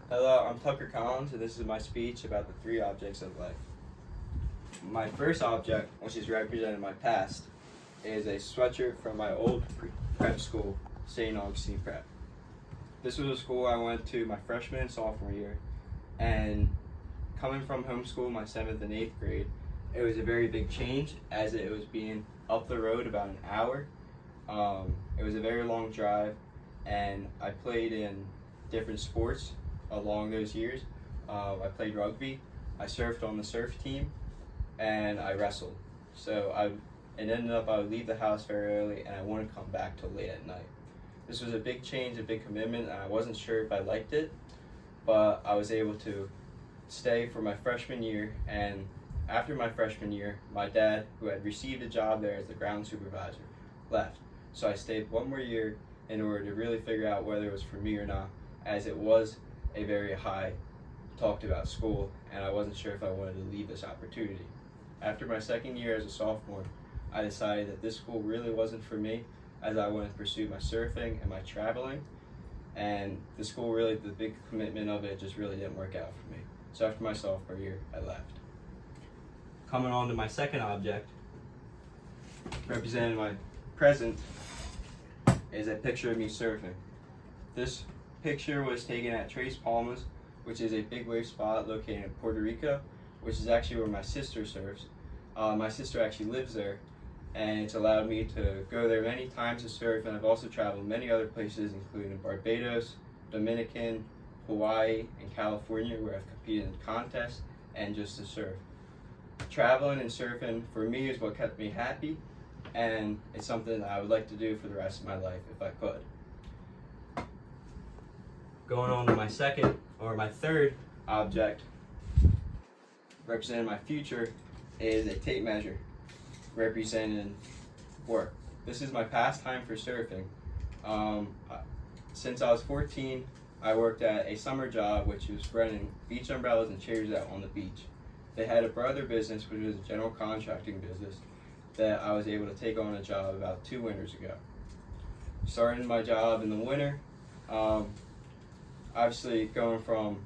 Hello, I'm Tucker Collins, and this is my speech about the three objects of life. My first object, which is represented in my past, is a sweatshirt from my old prep school, St. Augustine Prep. This was a school I went to my freshman and sophomore year, and coming from homeschool my 7th and 8th grade, it was a very big change as it was being up the road about an hour. It was a very long drive, and I played in different sports along those years. I played rugby, I surfed on the surf team, and I wrestled. So it ended up I would leave the house very early and I wouldn't come back till late at night. This was a big change, a big commitment, and I wasn't sure if I liked it, but I was able to stay for my freshman year. And after my freshman year, my dad, who had received a job there as the ground supervisor, left. So I stayed one more year in order to really figure out whether it was for me or not, as it was a very high talked about school, and I wasn't sure if I wanted to leave this opportunity. After my second year as a sophomore, I decided that this school really wasn't for me, as I wanted to pursue my surfing and my traveling, and the school really, the big commitment of it just really didn't work out for me. So after my sophomore year, I left. Coming on to my second object, representing my present, is a picture of me surfing. This picture was taken at Tres Palmas, which is a big wave spot located in Puerto Rico, which is actually where my sister surfs. My sister actually lives there, and it's allowed me to go there many times to surf, and I've also traveled many other places, including Barbados, Dominican, Hawaii, and California, where I've competed in contests and just to surf. Traveling and surfing for me is what kept me happy, and it's something that I would like to do for the rest of my life if I could. Going on to my third object, representing my future, is a tape measure representing work. This is my pastime for surfing. Since I was 14, I worked at a summer job which was renting beach umbrellas and chairs out on the beach. They had a brother business, which was a general contracting business, that I was able to take on a job about 2 winters ago. Starting my job in the winter, obviously going from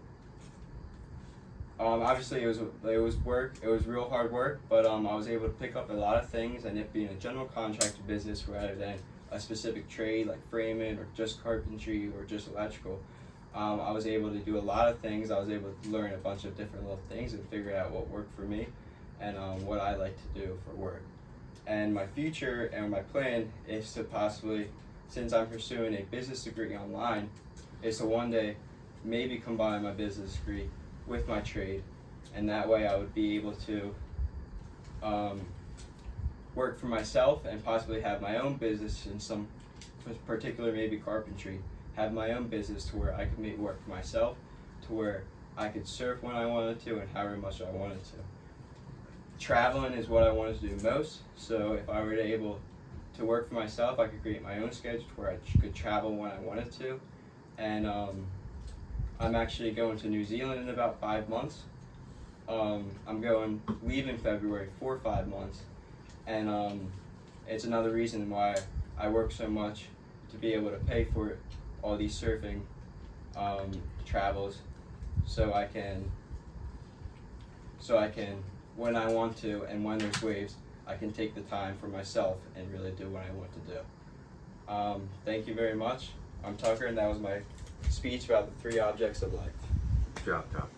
obviously it was work, it was real hard work, but I was able to pick up a lot of things, and it being a general contractor business rather than a specific trade like framing or just carpentry or just electrical, I was able to do a lot of things. I was able to learn a bunch of different little things and figure out what worked for me and what I like to do for work. And my future and my plan is to possibly, since I'm pursuing a business degree online, is to one day maybe combine my business degree with my trade, and that way I would be able to work for myself and possibly have my own business in some particular, maybe carpentry, have my own business to where I could make work for myself, to where I could surf when I wanted to and however much I wanted to. Traveling is what I wanted to do most, so if I were able to work for myself, I could create my own schedule where I could travel when I wanted to. And I'm actually going to New Zealand in about 5 months. I'm leaving February for 5 months, and it's another reason why I work so much to be able to pay for all these surfing travels, so I can when I want to and when there's waves, I can take the time for myself and really do what I want to do. Thank you very much. I'm Tucker, and that was my speech about the three objects of life. Good job, Tucker.